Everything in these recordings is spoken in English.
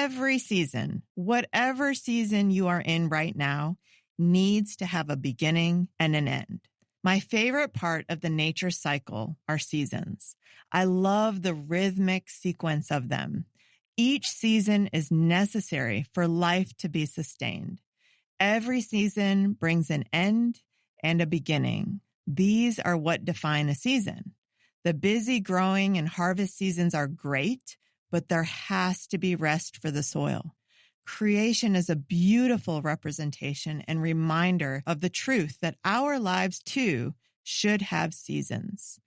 Every season, whatever season you are in right now, needs to have a beginning and an end. My favorite part of the nature cycle are seasons. I love the rhythmic sequence of them. Each season is necessary for life to be sustained. Every season brings an end and a beginning. These are what define a season. The busy growing and harvest seasons are great, but there has to be rest for the soil. Creation is a beautiful representation and reminder of the truth that our lives too should have seasons.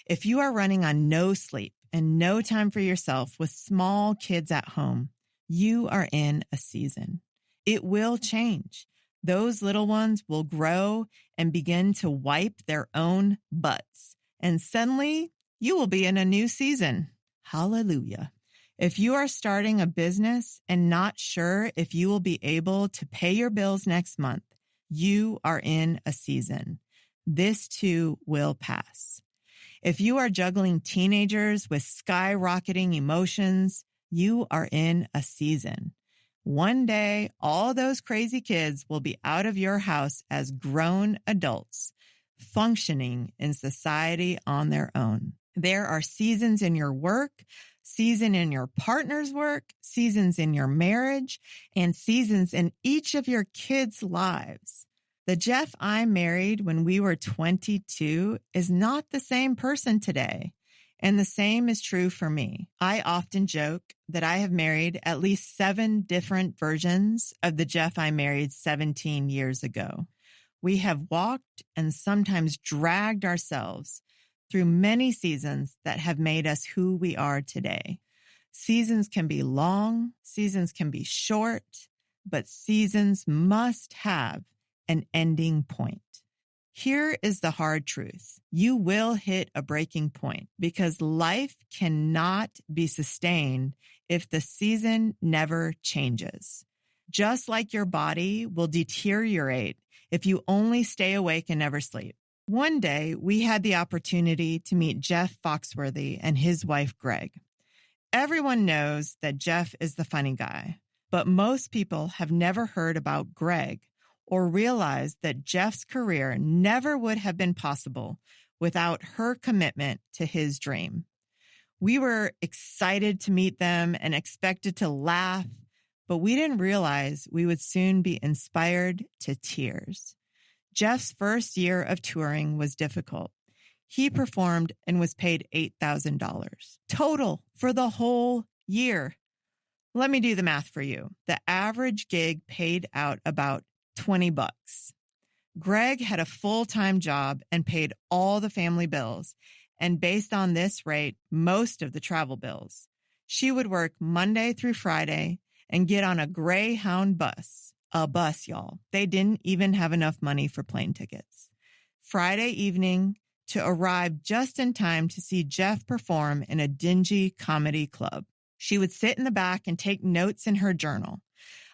If you are running on no sleep and no time for yourself with small kids at home, you are in a season. It will change. Those little ones will grow and begin to wipe their own butts. And suddenly you will be in a new season. Hallelujah. If you are starting a business and not sure if you will be able to pay your bills next month, you are in a season. This too will pass. If you are juggling teenagers with skyrocketing emotions, you are in a season. One day, all those crazy kids will be out of your house as grown adults, functioning in society on their own. There are seasons in your work, season in your partner's work, seasons in your marriage, and seasons in each of your kids' lives. The Jeff I married when we were 22 is not the same person today. And the same is true for me. I often joke that I have married at least 7 different versions of the Jeff I married 17 years ago. We have walked and sometimes dragged ourselves through many seasons that have made us who we are today. Seasons can be long, seasons can be short, but seasons must have an ending point. Here is the hard truth. You will hit a breaking point because life cannot be sustained if the season never changes. Just like your body will deteriorate if you only stay awake and never sleep. One day, we had the opportunity to meet Jeff Foxworthy and his wife, Greg. Everyone knows that Jeff is the funny guy, but most people have never heard about Greg or realized that Jeff's career never would have been possible without her commitment to his dream. We were excited to meet them and expected to laugh, but we didn't realize we would soon be inspired to tears. Jeff's first year of touring was difficult. He performed and was paid $8,000 total for the whole year. Let me do the math for you. The average gig paid out about $20. Greg had a full-time job and paid all the family bills, and based on this rate, most of the travel bills. She would work Monday through Friday and get on a Greyhound bus. A bus, y'all. They didn't even have enough money for plane tickets. Friday evening to arrive just in time to see Jeff perform in a dingy comedy club. She would sit in the back and take notes in her journal.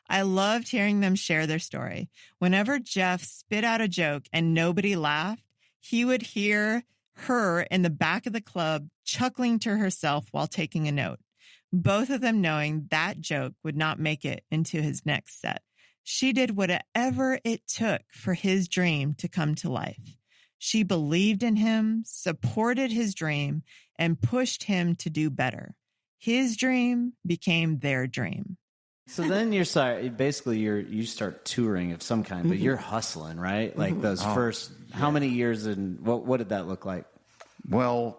I loved hearing them share their story. Whenever Jeff spit out a joke and nobody laughed, he would hear her in the back of the club chuckling to herself while taking a note, both of them knowing that joke would not make it into his next set. She did whatever it took for his dream to come to life. She believed in him, supported his dream, and pushed him to do better. His dream became their dream. So then you start touring of some kind, but you're hustling, right? Like those first, how many years and what did that look like? Well,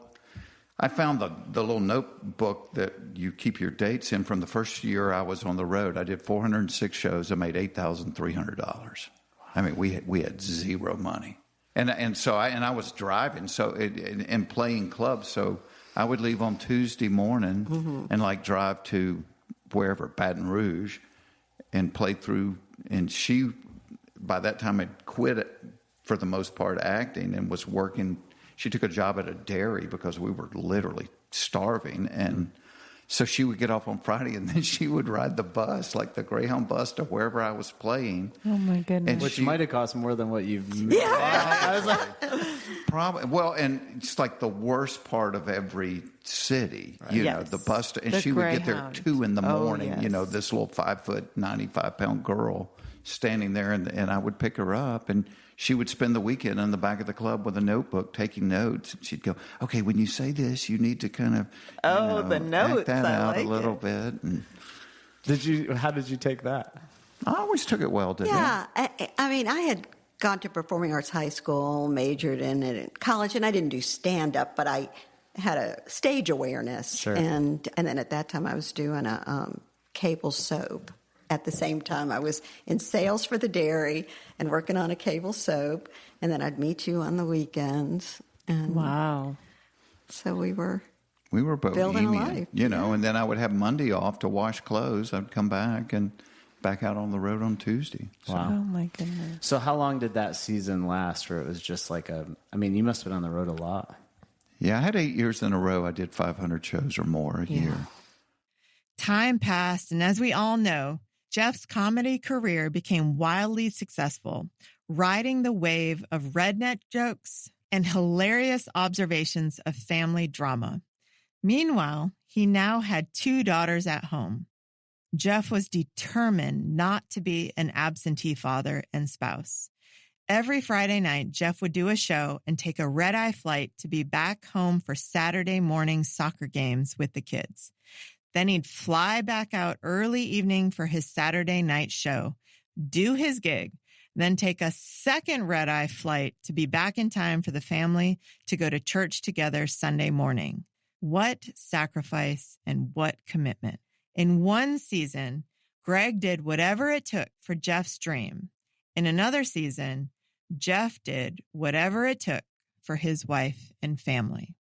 I found the little notebook that you keep your dates in from the first year I was on the road. I did 406 shows. I made $8,300. I mean, we had zero money, and so I was driving and playing clubs. So I would leave on Tuesday morning and drive to wherever, Baton Rouge, and play through. And she, by that time, had quit for the most part acting and was working. She took a job at a dairy because we were literally starving. And so she would get off on Friday and then she would ride the bus, like the Greyhound bus, to wherever I was playing. Oh, my goodness. Which might have cost more than what you've... Yeah. I was like... Probably. Well, and it's like the worst part of every city, Yes. the bus, and The she would get there Greyhound. at 2 in the Oh, morning, yes. this little 5', 95-pound girl standing there, and I would pick her up, and she would spend the weekend in the back of the club with a notebook taking notes. And she'd go, okay, when you say this, you need to kind of, the notes, act that I out like a little it. bit. And How did you take that? I always took it well, didn't Yeah, I mean, I had gone to performing arts high school, majored in it in college, and I didn't do stand up, but I had a stage awareness. Sure. And then at that time, I was doing a cable soap. At the same time, I was in sales for the dairy and working on a cable soap. And then I'd meet you on the weekends. And Wow. so we were We were Building a bohemian, life, and then I would have Monday off to wash clothes. I'd come back and back out on the road on Tuesday. So, Oh, my goodness. So how long did that season last where it was just like you must have been on the road a lot. yeah, I had 8 years in a row. I did 500 shows or more a year. Time passed, and as we all know, Jeff's comedy career became wildly successful, riding the wave of redneck jokes and hilarious observations of family drama. Meanwhile, he now had 2 daughters at home. Jeff was determined not to be an absentee father and spouse. Every Friday night, Jeff would do a show and take a red-eye flight to be back home for Saturday morning soccer games with the kids. Then he'd fly back out early evening for his Saturday night show, do his gig, then take a second red-eye flight to be back in time for the family to go to church together Sunday morning. What sacrifice and what commitment. In one season, Greg did whatever it took for Jeff's dream. In another season, Jeff did whatever it took for his wife and family.